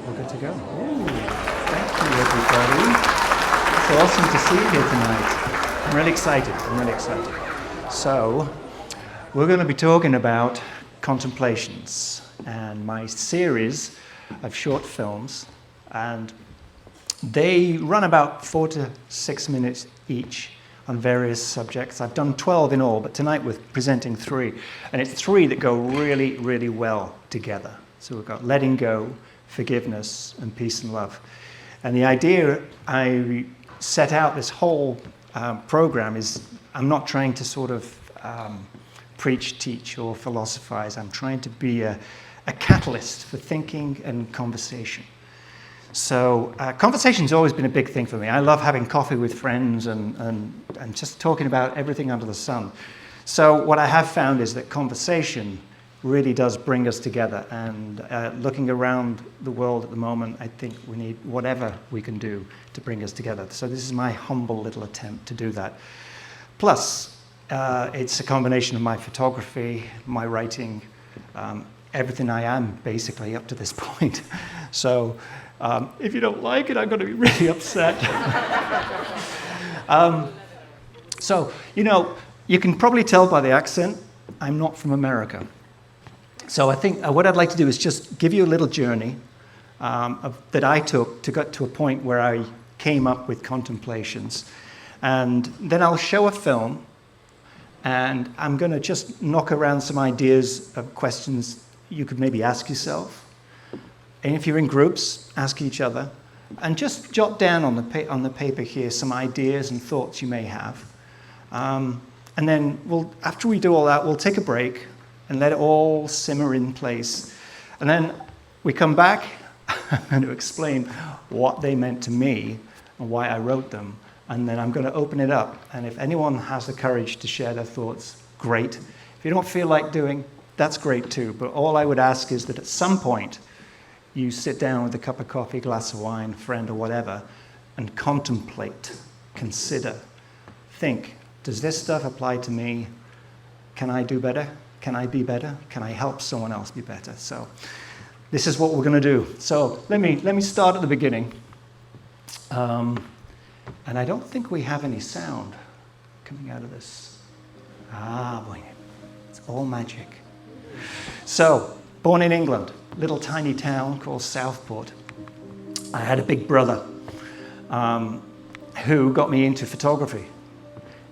we're good to go. Ooh, thank you, everybody. It's awesome to see you here tonight. I'm really excited. So, we're going to be talking about Contemplations and my series of short films, and they run about 4 to 6 minutes each on various subjects. I've done 12 in all, but tonight we're presenting 3, and it's 3 that go really, really well together. So we've got letting go, forgiveness, and peace and love. And the idea I set out this whole program is I'm not trying to sort of preach, teach, or philosophize. I'm trying to be a catalyst for thinking and conversation. So conversation's always been a big thing for me. I love having coffee with friends and just talking about everything under the sun. So what I have found is that conversation really does bring us together. And looking around the world at the moment, I think we need whatever we can do to bring us together. So this is my humble little attempt to do that. Plus, it's a combination of my photography, my writing, everything I am basically up to this point. So if you don't like it, I'm going to be really upset. So, you can probably tell by the accent, I'm not from America. So I think what I'd like to do is just give you a little journey that I took to get to a point where I came up with Contemplations. And then I'll show a film, and I'm going to just knock around some ideas of questions you could maybe ask yourself. And if you're in groups, ask each other. And just jot down on the paper here some ideas and thoughts you may have. And then after we do all that, we'll take a break and let it all simmer in place. And then we come back and to explain what they meant to me and why I wrote them. And then I'm going to open it up. And if anyone has the courage to share their thoughts, great. If you don't feel like doing, that's great too. But all I would ask is that at some point, you sit down with a cup of coffee, glass of wine, friend or whatever, and contemplate, consider, think, does this stuff apply to me? Can I do better? Can I be better? Can I help someone else be better? So this is what we're going to do. So let me start at the beginning. And I don't think we have any sound coming out of this. Boy, it's all magic. So, born in England, little tiny town called Southport. I had a big brother who got me into photography.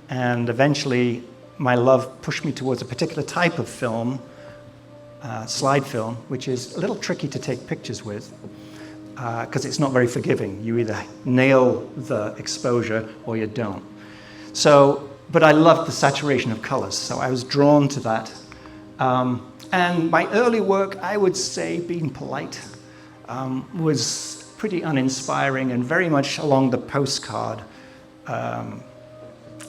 And eventually, my love pushed me towards a particular type of film, slide film, which is a little tricky to take pictures with because it's not very forgiving. You either nail the exposure or you don't. So, but I loved the saturation of colors, so I was drawn to that. And my early work, I would say, being polite, was pretty uninspiring and very much along the postcard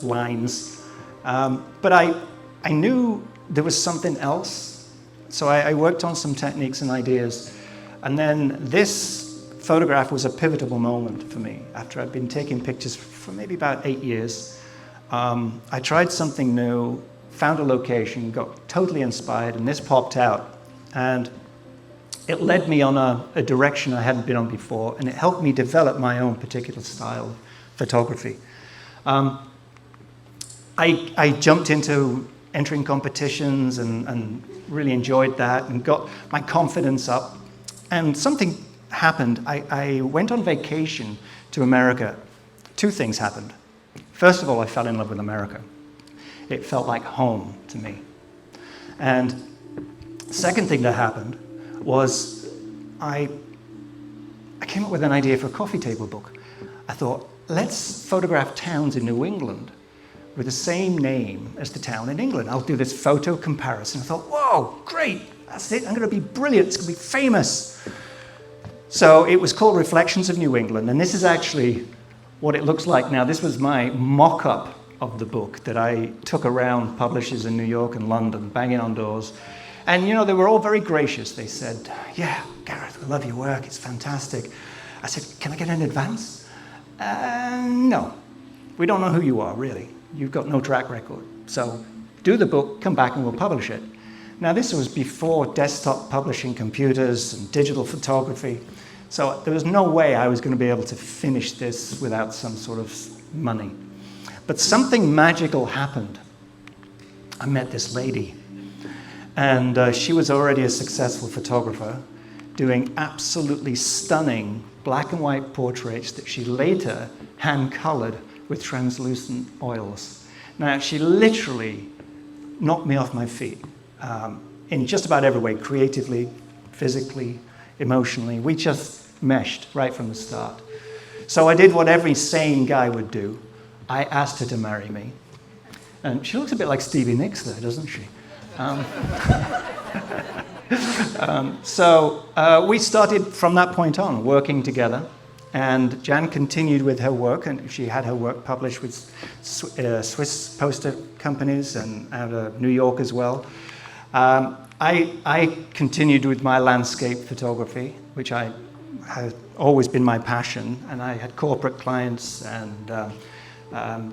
lines. But I knew there was something else, so I worked on some techniques and ideas. And then this photograph was a pivotal moment for me. After I'd been taking pictures for maybe about 8 years, I tried something new, found a location, got totally inspired, and this popped out. And it led me on a direction I hadn't been on before, and it helped me develop my own particular style of photography. I jumped into entering competitions and really enjoyed that and got my confidence up. And something happened. I went on vacation to America. 2 things happened. First of all, I fell in love with America. It felt like home to me. And second thing that happened was I came up with an idea for a coffee table book. I thought, let's photograph towns in New England with the same name as the town in England. I'll do this photo comparison. I thought, whoa, great, that's it, I'm going to be brilliant, it's going to be famous. So it was called Reflections of New England, and this is actually what it looks like now. This was my mock-up of the book that I took around publishers in New York and London, banging on doors. And, they were all very gracious. They said, yeah, Gareth, we love your work, it's fantastic. I said, can I get an advance? No, we don't know who you are, really. You've got no track record. So do the book, come back, and we'll publish it. Now, this was before desktop publishing computers and digital photography. So there was no way I was going to be able to finish this without some sort of money. But something magical happened. I met this lady, and she was already a successful photographer, doing absolutely stunning black and white portraits that she later hand-colored with translucent oils. Now, she literally knocked me off my feet in just about every way, creatively, physically, emotionally. We just meshed right from the start. So I did what every sane guy would do. I asked her to marry me. And she looks a bit like Stevie Nicks there, doesn't she? So we started from that point on working together. And Jan continued with her work, and she had her work published with Swiss poster companies and out of New York as well. I continued with my landscape photography, which has always been my passion, and I had corporate clients and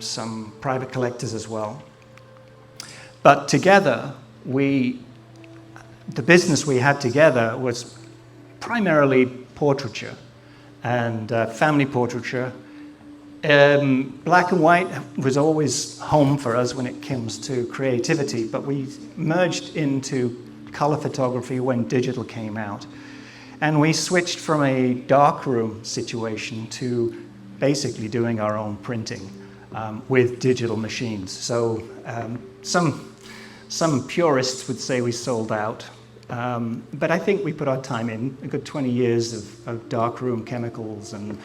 some private collectors as well. But together, the business we had together was primarily portraiture and family portraiture. Black and white was always home for us when it comes to creativity, but we merged into color photography when digital came out. And we switched from a darkroom situation to basically doing our own printing with digital machines. So some purists would say we sold out. But I think we put our time in, a good 20 years of darkroom chemicals and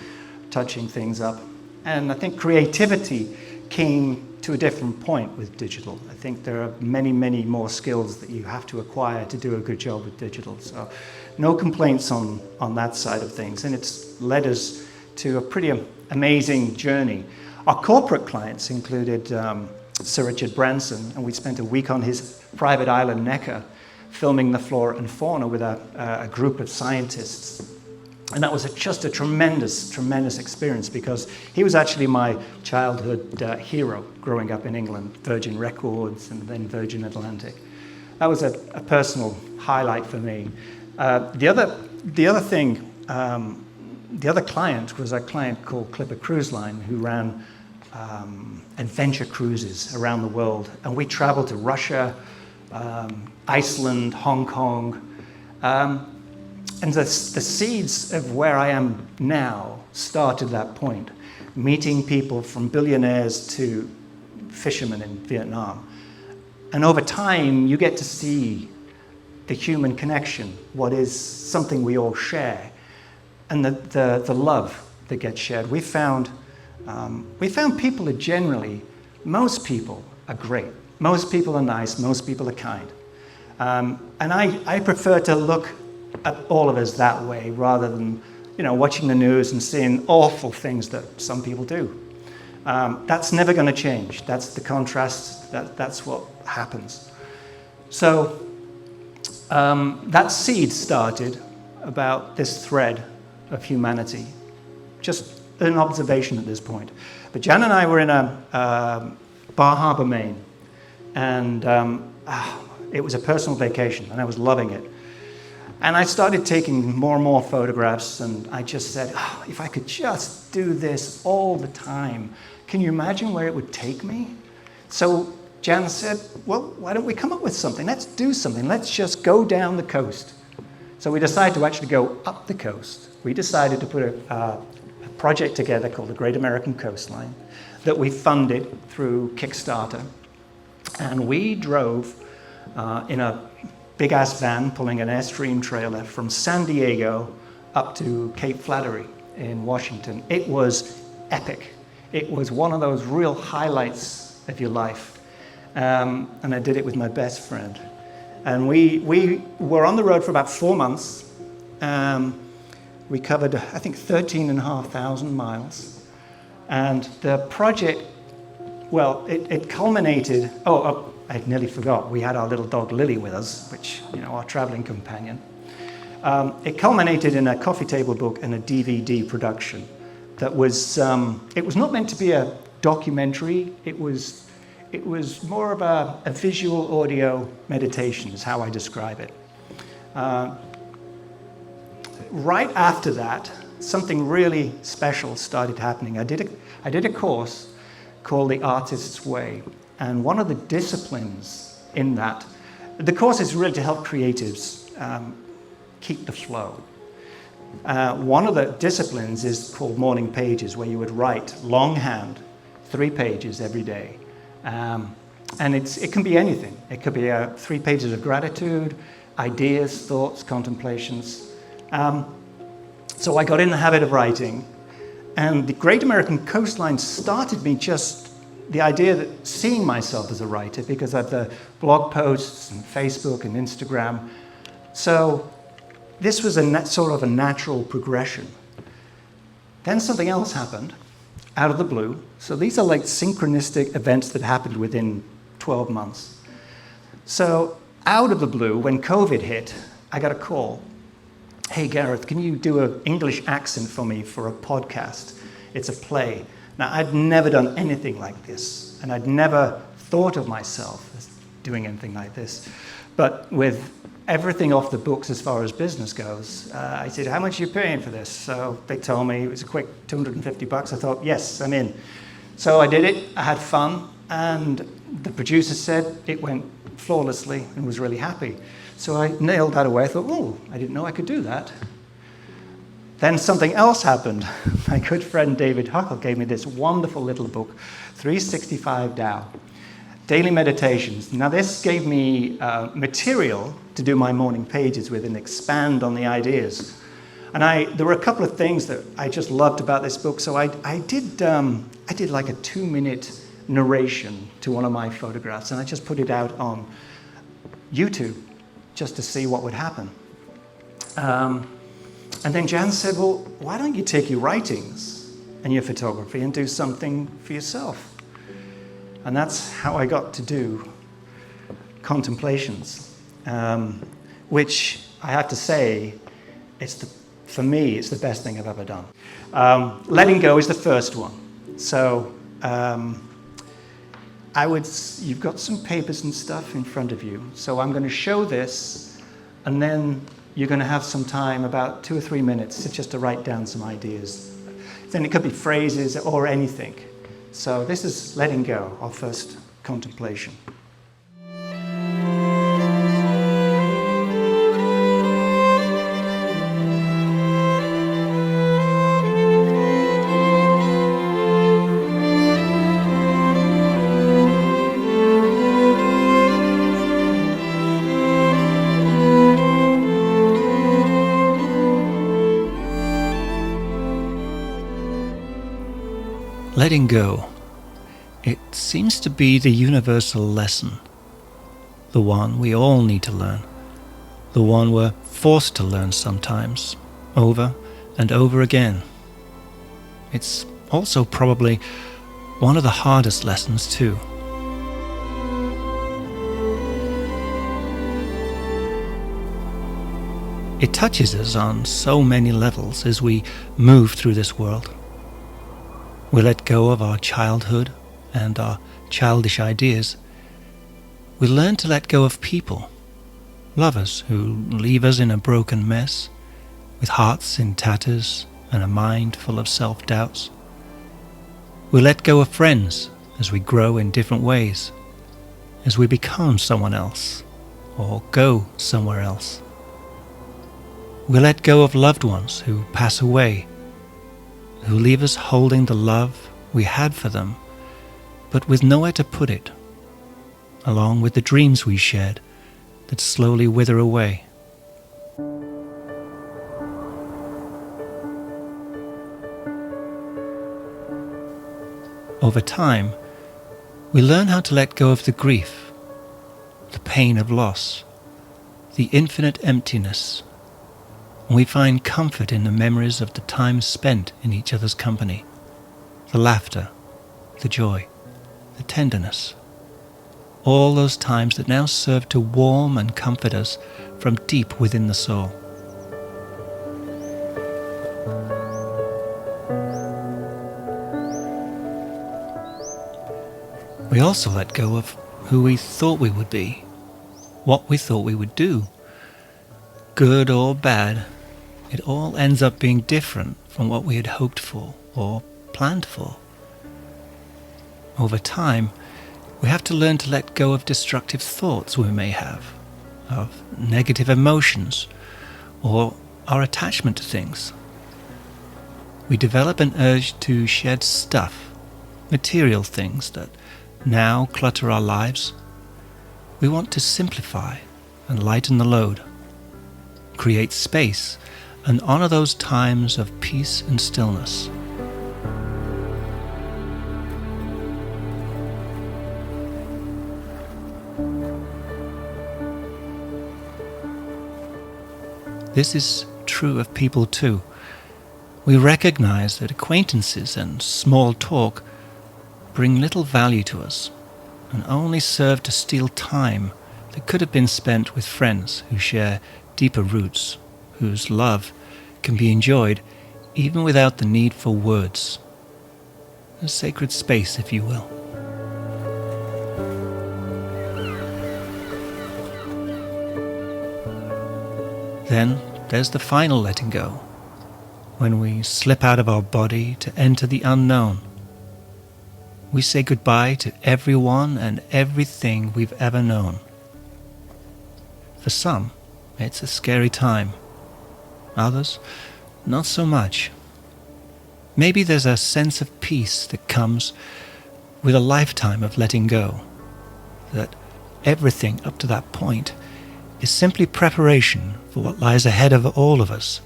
touching things up. And I think creativity came to a different point with digital. I think there are many, many more skills that you have to acquire to do a good job with digital. So no complaints on that side of things. And it's led us to a pretty amazing journey. Our corporate clients included Sir Richard Branson, and we spent a week on his private island, Necker, filming the flora and fauna with a group of scientists. And that was just a tremendous, tremendous experience because he was actually my childhood hero growing up in England, Virgin Records and then Virgin Atlantic. That was a personal highlight for me. The other client was a client called Clipper Cruise Line who ran adventure cruises around the world. And we traveled to Russia, Iceland, Hong Kong. And the seeds of where I am now started that point, meeting people from billionaires to fishermen in Vietnam. And over time, you get to see the human connection, what is something we all share, and the love that gets shared. We found people are generally, most people are great. Most people are nice, most people are kind. And I prefer to look at all of us that way rather than, watching the news and seeing awful things that some people do. That's never going to change. That's the contrast. That's what happens. So that seed started about this thread of humanity. Just an observation at this point. But Jan and I were in Bar Harbor, Maine, and it was a personal vacation, and I was loving it. And I started taking more and more photographs, and I just said, if I could just do this all the time, can you imagine where it would take me? So Jan said, well, why don't we come up with something? Let's do something. Let's just go down the coast. So we decided to actually go up the coast. We decided to put a project together called the Great American Coastline that we funded through Kickstarter. And we drove in a big-ass van pulling an Airstream trailer from San Diego up to Cape Flattery in Washington. It was epic. It was one of those real highlights of your life. And I did it with my best friend. And we were on the road for about 4 months. We covered, I think, 13,500 miles. And the project, well, it culminated, I nearly forgot. We had our little dog Lily with us, which, our traveling companion. It culminated in a coffee table book and a DVD production that was, it was not meant to be a documentary. It was more of a visual audio meditation is how I describe it. right after that, something really special started happening. I did a course called The Artist's Way, and one of the disciplines in that, the course is really to help creatives keep the flow. One of the disciplines is called morning pages, where you would write longhand 3 pages every day. And it can be anything. It could be 3 pages of gratitude, ideas, thoughts, contemplations. So I got in the habit of writing, and the Great American Coastline started me just the idea that seeing myself as a writer, because of the blog posts and Facebook and Instagram. So this was sort of a natural progression. Then something else happened out of the blue. So these are like synchronistic events that happened within 12 months. So out of the blue, when COVID hit, I got a call. Hey, Gareth, can you do an English accent for me for a podcast? It's a play. Now, I'd never done anything like this, and I'd never thought of myself as doing anything like this. But with everything off the books as far as business goes, I said, how much are you paying for this? So they told me it was a quick $250. I thought, yes, I'm in. So I did it, I had fun, and the producer said it went flawlessly and was really happy. So I nailed that away. I thought, oh, I didn't know I could do that. Then something else happened. My good friend David Huckle gave me this wonderful little book, 365 Tao, Daily Meditations. Now this gave me material to do my morning pages with and expand on the ideas. And there were a couple of things that I just loved about this book. So I did like a 2-minute narration to one of my photographs, and I just put it out on YouTube just to see what would happen. And then Jan said, well, why don't you take your writings and your photography and do something for yourself? And that's how I got to do Contemplations, which I have to say, for me, it's the best thing I've ever done. Letting Go is the first one. So you've got some papers and stuff in front of you. So I'm going to show this, and then you're going to have some time, about 2 or 3 minutes, just to write down some ideas. Then it could be phrases or anything. So this is Letting Go, our first contemplation. Letting go. It seems to be the universal lesson, the one we all need to learn, the one we're forced to learn sometimes, over and over again. It's also probably one of the hardest lessons too. It touches us on so many levels as we move through this world. We let go of our childhood and our childish ideas. We learn to let go of people, lovers who leave us in a broken mess, with hearts in tatters and a mind full of self-doubts. We let go of friends as we grow in different ways, as we become someone else or go somewhere else. We let go of loved ones who pass away, who leave us holding the love we had for them, but with nowhere to put it, along with the dreams we shared that slowly wither away. Over time, we learn how to let go of the grief, the pain of loss, the infinite emptiness. We find comfort in the memories of the time spent in each other's company, the laughter, the joy, the tenderness, all those times that now serve to warm and comfort us from deep within the soul. We also let go of who we thought we would be, what we thought we would do, good or bad, it all ends up being different from what we had hoped for or planned for. Over time, we have to learn to let go of destructive thoughts we may have, of negative emotions, or our attachment to things. We develop an urge to shed stuff, material things that now clutter our lives. We want to simplify and lighten the load, create space, and honor those times of peace and stillness. This is true of people too. We recognize that acquaintances and small talk bring little value to us and only serve to steal time that could have been spent with friends who share deeper roots, whose love can be enjoyed even without the need for words. A sacred space, if you will. Then there's the final letting go, when we slip out of our body to enter the unknown. We say goodbye to everyone and everything we've ever known. For some, it's a scary time. Others, not so much. Maybe there's a sense of peace that comes with a lifetime of letting go, that everything up to that point is simply preparation for what lies ahead of all of us.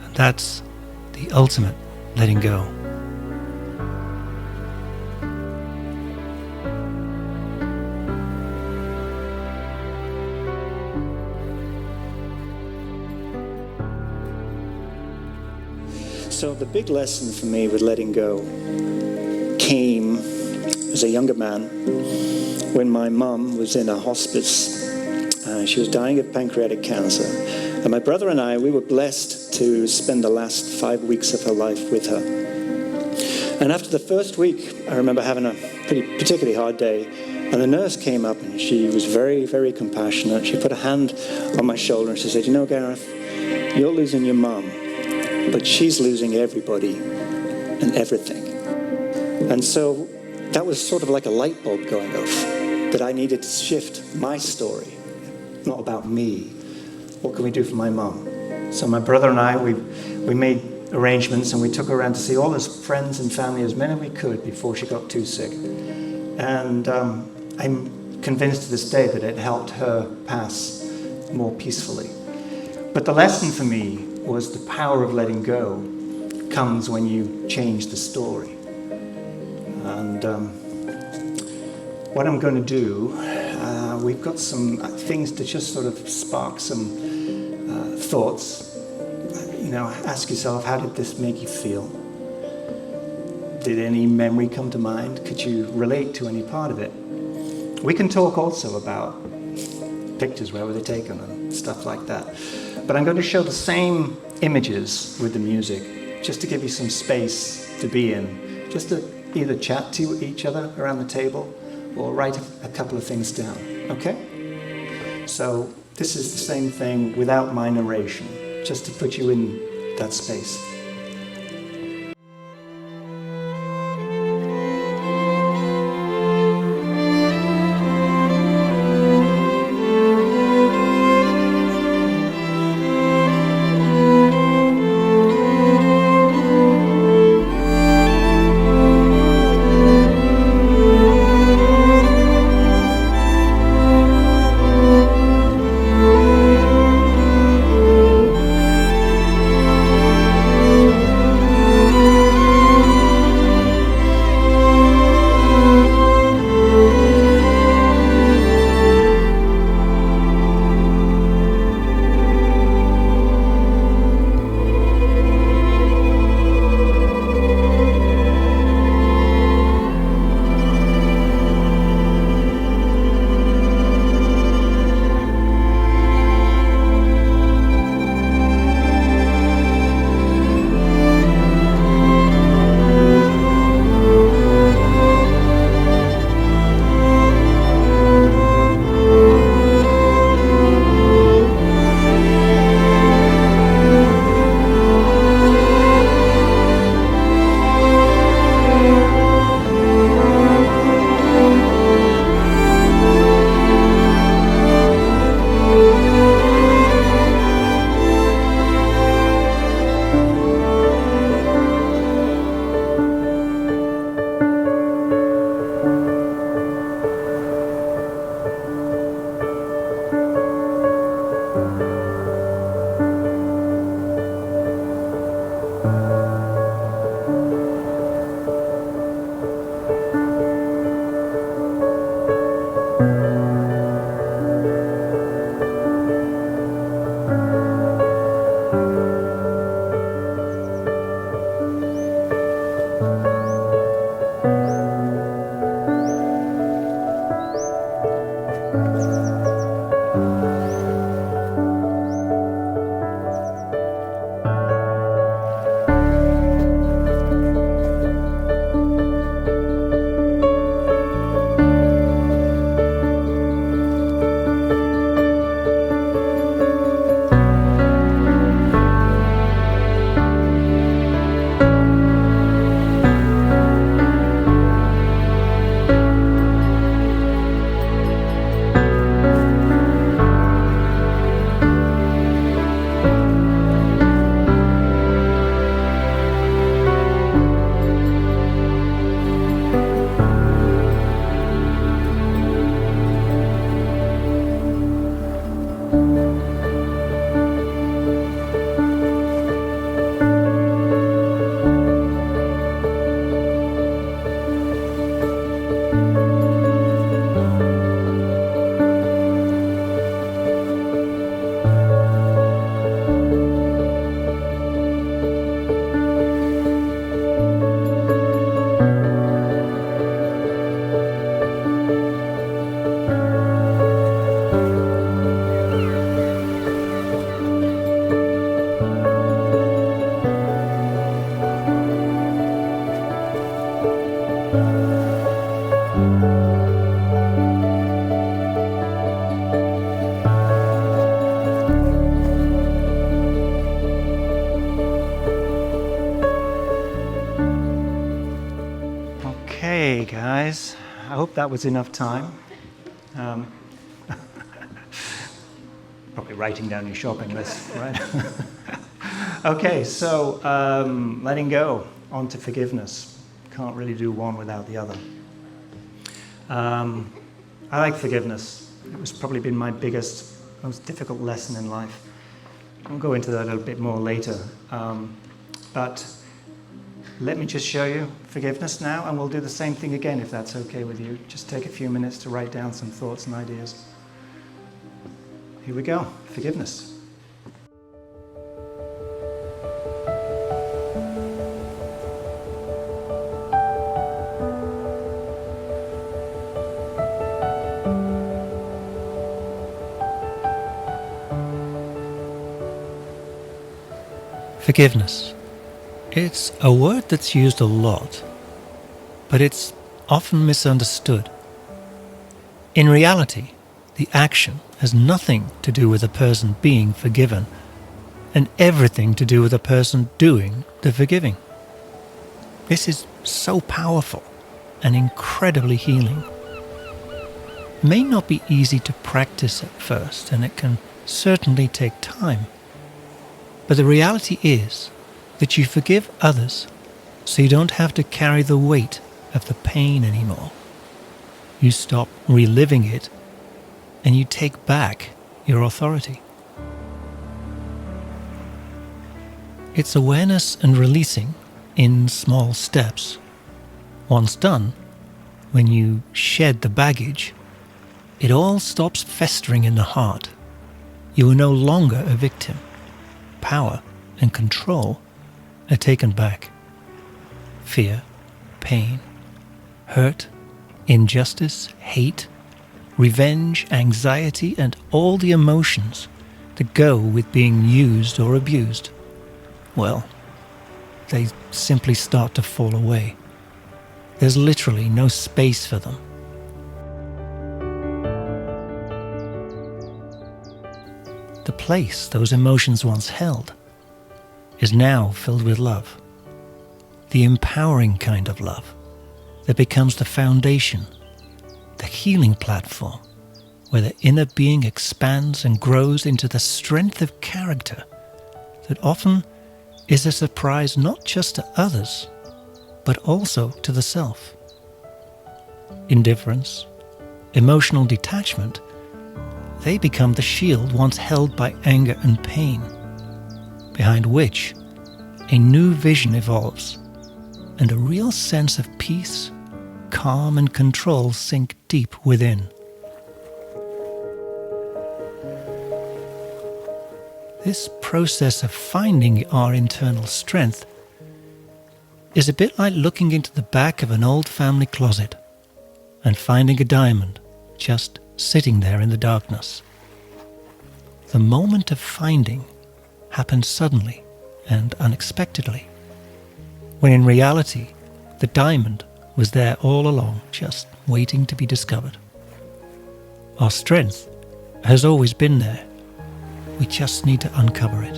And that's the ultimate letting go. So the big lesson for me with letting go came as a younger man when my mum was in a hospice. She was dying of pancreatic cancer. And my brother and I, we were blessed to spend the last 5 weeks of her life with her. And after the first week, I remember having a particularly hard day. And the nurse came up and she was very, very compassionate. She put a hand on my shoulder and she said, "You know, Gareth, you're losing your mum, but she's losing everybody and everything." And so that was sort of like a light bulb going off, that I needed to shift my story. Not about me. What can we do for my mum? So my brother and I, we made arrangements and we took her around to see all his friends and family, as many as we could, before she got too sick. And I'm convinced to this day that it helped her pass more peacefully. But the lesson for me was the power of letting go comes when you change the story. And what I'm going to do, we've got some things to just sort of spark some thoughts. Ask yourself, how did this make you feel? Did any memory come to mind? Could you relate to any part of it? We can talk also about pictures, where were they taken and stuff like that. But I'm going to show the same images with the music, just to give you some space to be in, just to either chat to each other around the table or write a couple of things down, okay? So this is the same thing without my narration, just to put you in that space. Okay, guys, I hope that was enough time. Probably writing down your shopping list, right? Okay, so letting go, on to forgiveness. Can't really do one without the other. I like forgiveness. It was probably been my biggest, most difficult lesson in life. I'll go into that a little bit more later. But let me just show you forgiveness now, and we'll do the same thing again if that's okay with you. Just take a few minutes to write down some thoughts and ideas. Here we go, forgiveness. Forgiveness. It's a word that's used a lot, but it's often misunderstood. In reality, the action has nothing to do with a person being forgiven, and everything to do with a person doing the forgiving. This is so powerful and incredibly healing. It may not be easy to practice at first, and it can certainly take time. But the reality is that you forgive others so you don't have to carry the weight of the pain anymore. You stop reliving it and you take back your authority. It's awareness and releasing in small steps. Once done, when you shed the baggage, it all stops festering in the heart. You are no longer a victim. Power and control are taken back. Fear, pain, hurt, injustice, hate, revenge, anxiety, and all the emotions that go with being used or abused, well, they simply start to fall away. There's literally no space for them. The place those emotions once held is now filled with love. The empowering kind of love that becomes the foundation, the healing platform, where the inner being expands and grows into the strength of character that often is a surprise not just to others, but also to the self. Indifference, emotional detachment, they become the shield once held by anger and pain, behind which a new vision evolves, and a real sense of peace, calm, and control sink deep within. This process of finding our internal strength is a bit like looking into the back of an old family closet and finding a diamond just sitting there in the darkness. The moment of finding happens suddenly and unexpectedly, when in reality the diamond was there all along, just waiting to be discovered. Our strength has always been there. We just need to uncover it.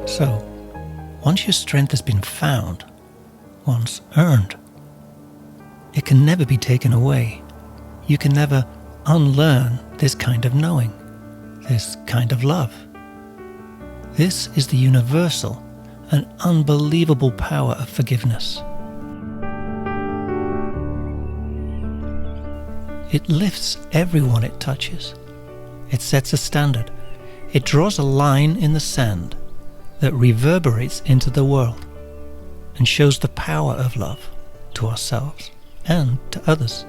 So, once your strength has been found, once earned, it can never be taken away. You can never unlearn this kind of knowing, this kind of love. This is the universal and unbelievable power of forgiveness. It lifts everyone it touches. It sets a standard. It draws a line in the sand that reverberates into the world and shows the power of love to ourselves and to others.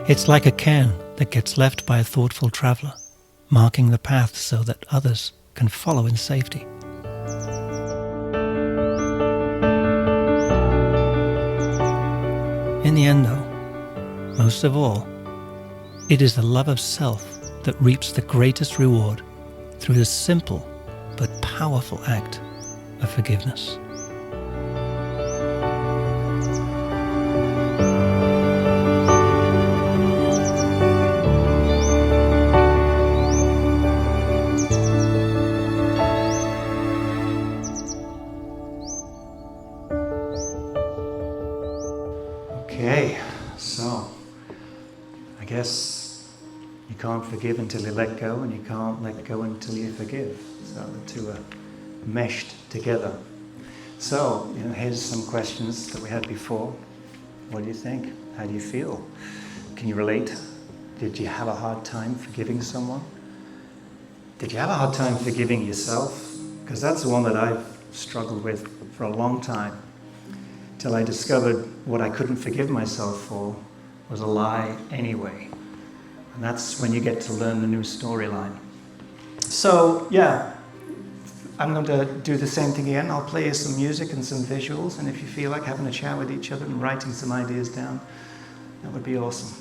It's like a cairn that gets left by a thoughtful traveller, marking the path so that others can follow in safety. In the end, though, most of all, it is the love of self that reaps the greatest reward through the simple but powerful act of forgiveness. Okay, so I guess you can't forgive until you let go, and you can't let go until you forgive. So the two are meshed together. So, here's some questions that we had before. What do you think? How do you feel? Can you relate? Did you have a hard time forgiving someone? Did you have a hard time forgiving yourself? Because that's the one that I've struggled with for a long time, till I discovered what I couldn't forgive myself for was a lie anyway. And that's when you get to learn the new storyline. So, yeah, I'm going to do the same thing again. I'll play you some music and some visuals, and if you feel like having a chat with each other and writing some ideas down, that would be awesome.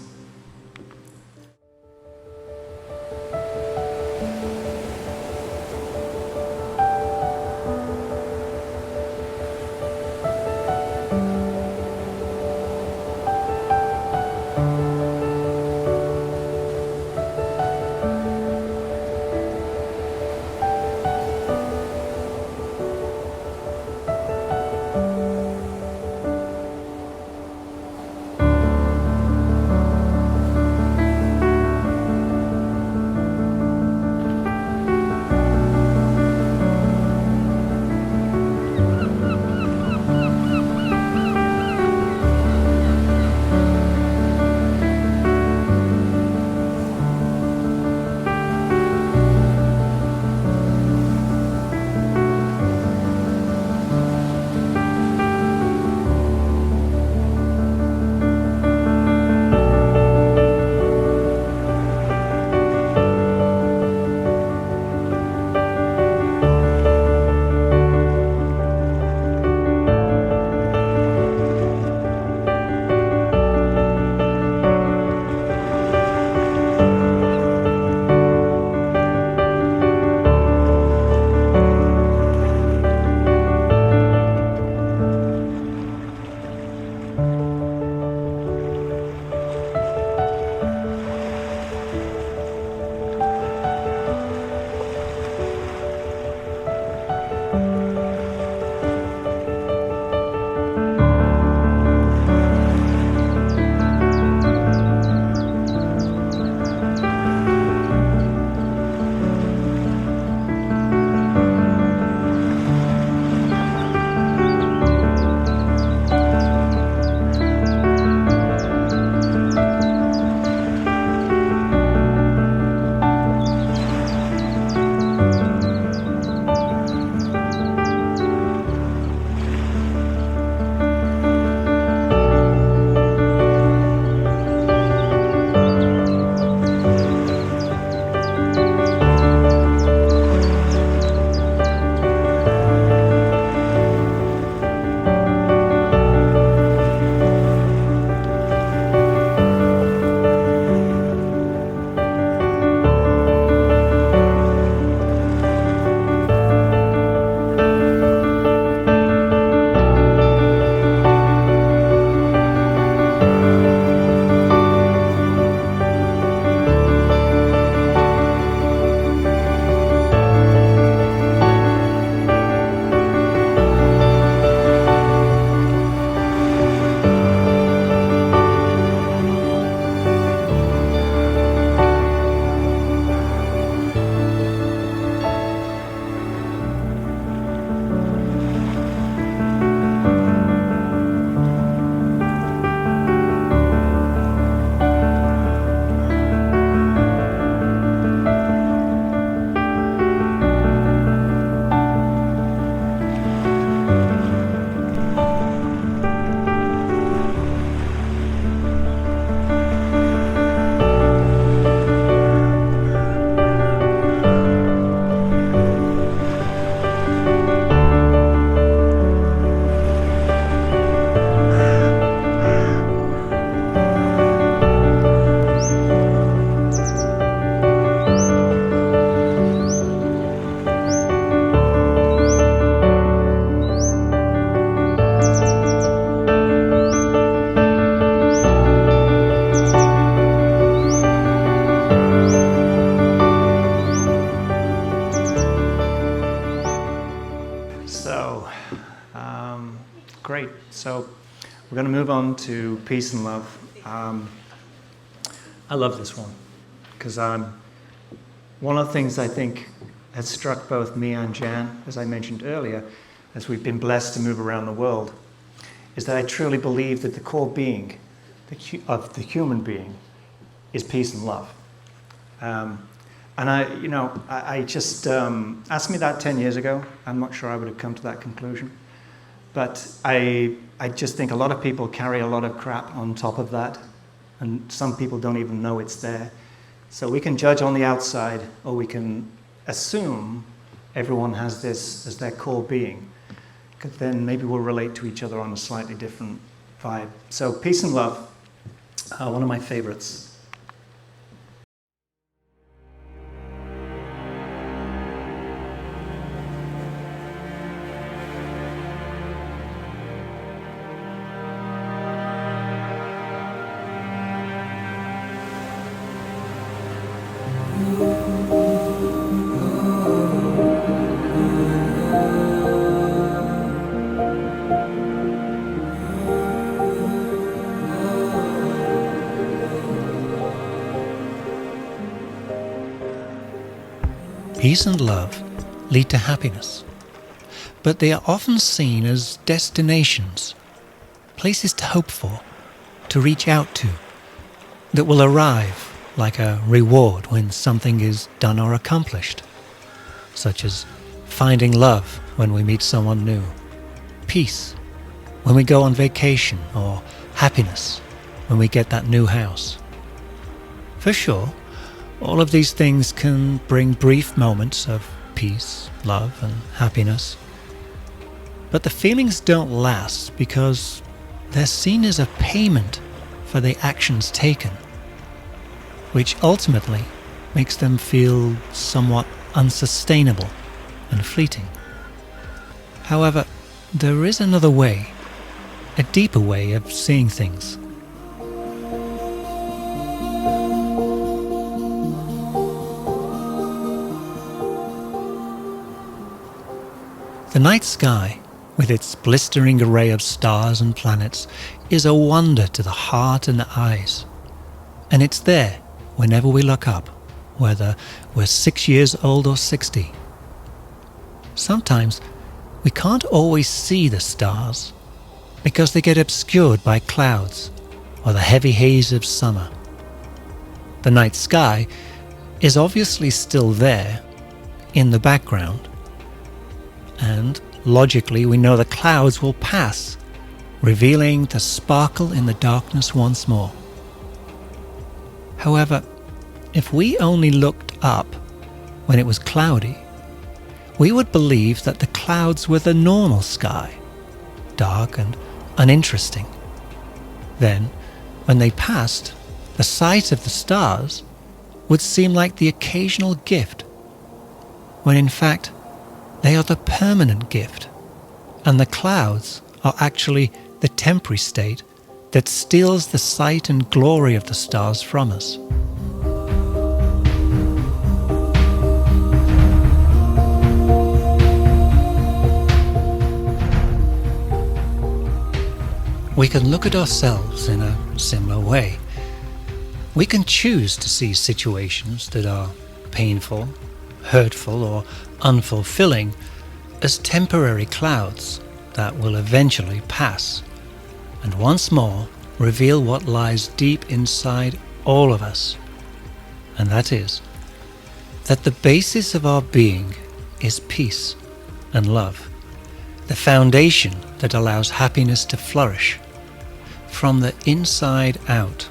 we're going to move on to peace and love. I love this one because one of the things I think has struck both me and Jan, as I mentioned earlier, as we've been blessed to move around the world, is that I truly believe that the core being of the human being is peace and love. And I just asked me that 10 years ago. I'm not sure I would have come to that conclusion. But I just think a lot of people carry a lot of crap on top of that, and some people don't even know it's there. So we can judge on the outside, or we can assume everyone has this as their core being. Because then maybe we'll relate to each other on a slightly different vibe. So peace and love, one of my favorites. Peace and love lead to happiness, but they are often seen as destinations, places to hope for, to reach out to, that will arrive like a reward when something is done or accomplished, such as finding love when we meet someone new, peace when we go on vacation, or happiness when we get that new house. For sure, all of these things can bring brief moments of peace, love, and happiness. But the feelings don't last because they're seen as a payment for the actions taken, which ultimately makes them feel somewhat unsustainable and fleeting. However, there is another way, a deeper way of seeing things. The night sky, with its blistering array of stars and planets, is a wonder to the heart and the eyes. And it's there whenever we look up, whether we're 6 years old or 60. Sometimes we can't always see the stars because they get obscured by clouds or the heavy haze of summer. The night sky is obviously still there, in the background, and logically we know the clouds will pass, revealing the sparkle in the darkness once more. However, if we only looked up when it was cloudy, we would believe that the clouds were the normal sky, dark and uninteresting. Then, when they passed, the sight of the stars would seem like the occasional gift, when in fact they are the permanent gift, and the clouds are actually the temporary state that steals the sight and glory of the stars from us. We can look at ourselves in a similar way. We can choose to see situations that are painful, hurtful, or unfulfilling as temporary clouds that will eventually pass and once more reveal what lies deep inside all of us. And that is that the basis of our being is peace and love, the foundation that allows happiness to flourish from the inside out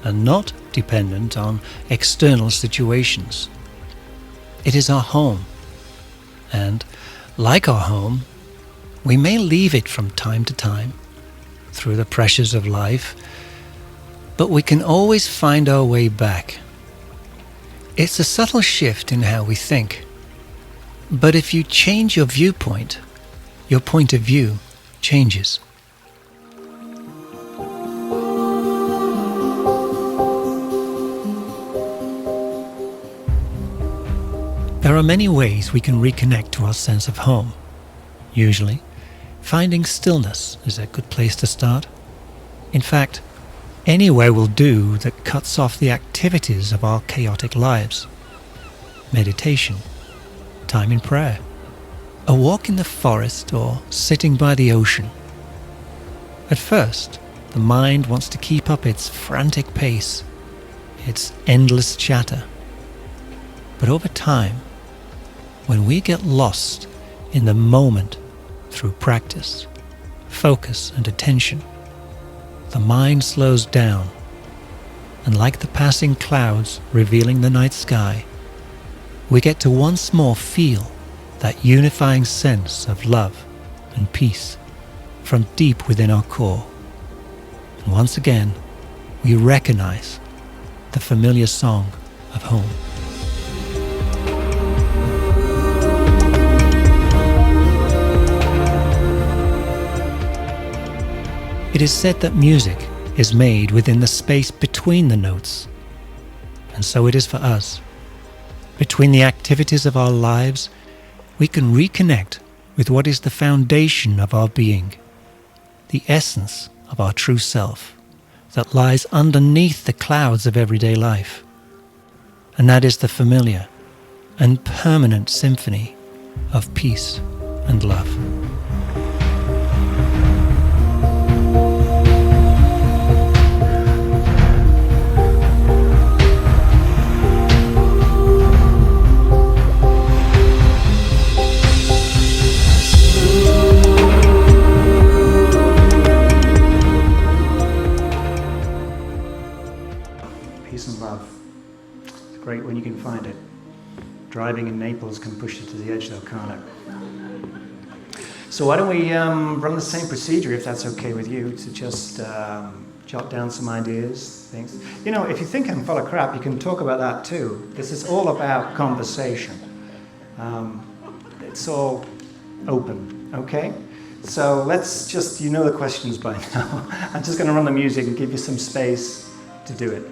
and not dependent on external situations. It is our home, and like our home, we may leave it from time to time through the pressures of life, but we can always find our way back. It's a subtle shift in how we think, but if you change your viewpoint, your point of view changes. There are many ways we can reconnect to our sense of home. Usually, finding stillness is a good place to start. In fact, anywhere will do that cuts off the activities of our chaotic lives. Meditation, time in prayer, a walk in the forest, or sitting by the ocean. At first, the mind wants to keep up its frantic pace, its endless chatter. But over time, when we get lost in the moment through practice, focus and attention, the mind slows down, and like the passing clouds revealing the night sky, we get to once more feel that unifying sense of love and peace from deep within our core. And once again, we recognize the familiar song of home. It is said that music is made within the space between the notes, and so it is for us. Between the activities of our lives, we can reconnect with what is the foundation of our being, the essence of our true self that lies underneath the clouds of everyday life. And that is the familiar and permanent symphony of peace and love. Peace and love. It's great when you can find it. Driving in Naples can push you to the edge though, can't it? So why don't we run the same procedure, if that's okay with you, to just jot down some ideas, things. You know, if you think I'm full of crap, you can talk about that too. This is all about conversation. It's all open, okay? So let's just, you know the questions by now. I'm just going to run the music and give you some space to do it.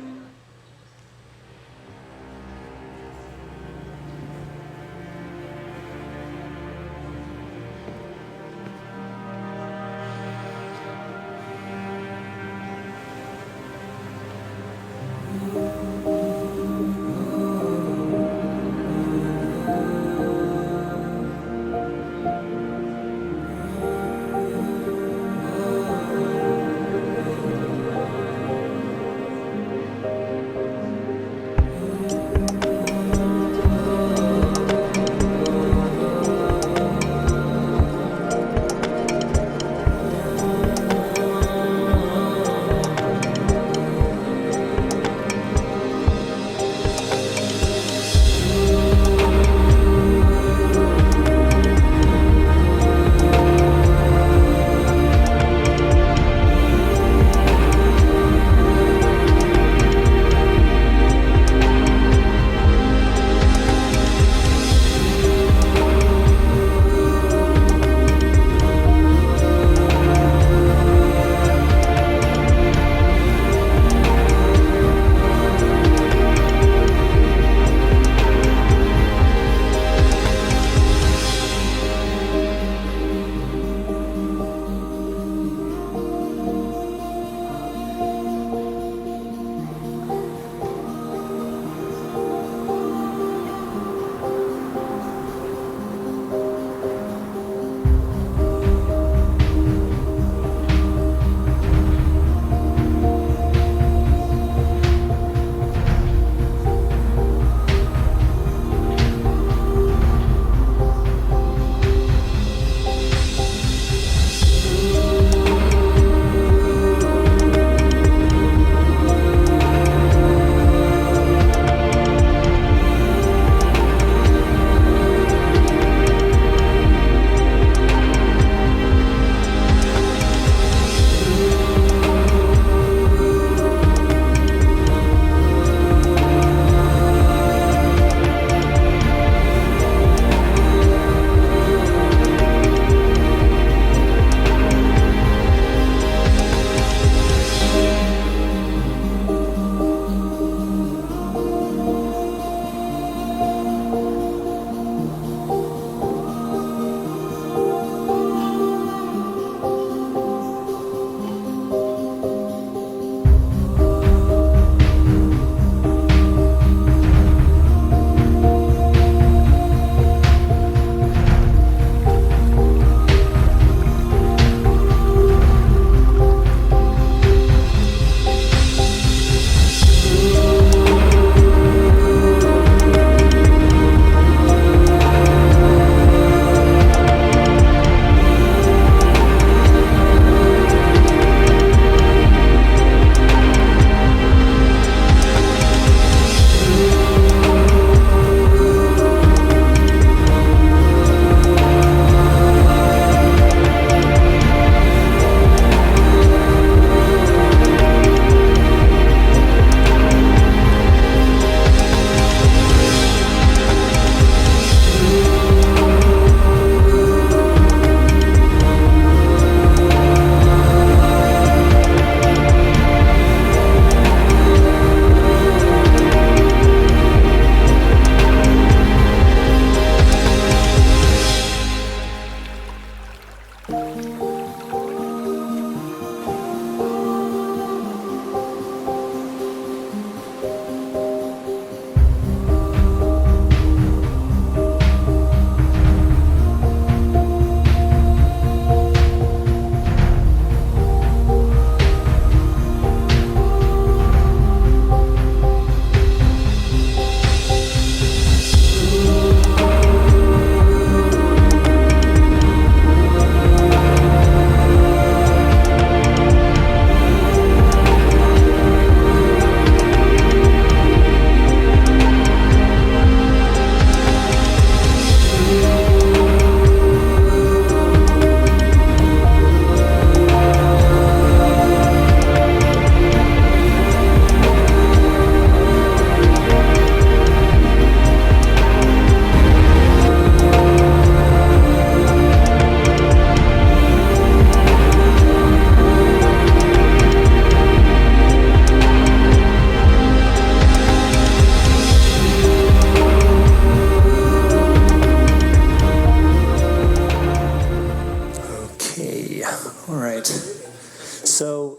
So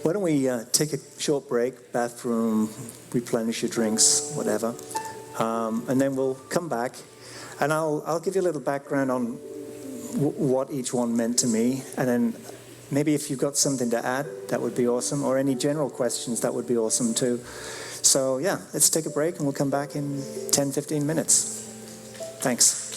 why don't we take a short break, bathroom, replenish your drinks, whatever, and then we'll come back, and I'll give you a little background on what each one meant to me, and then maybe if you've got something to add, that would be awesome, or any general questions, that would be awesome too. So yeah, let's take a break, and we'll come back in 10, 15 minutes. Thanks.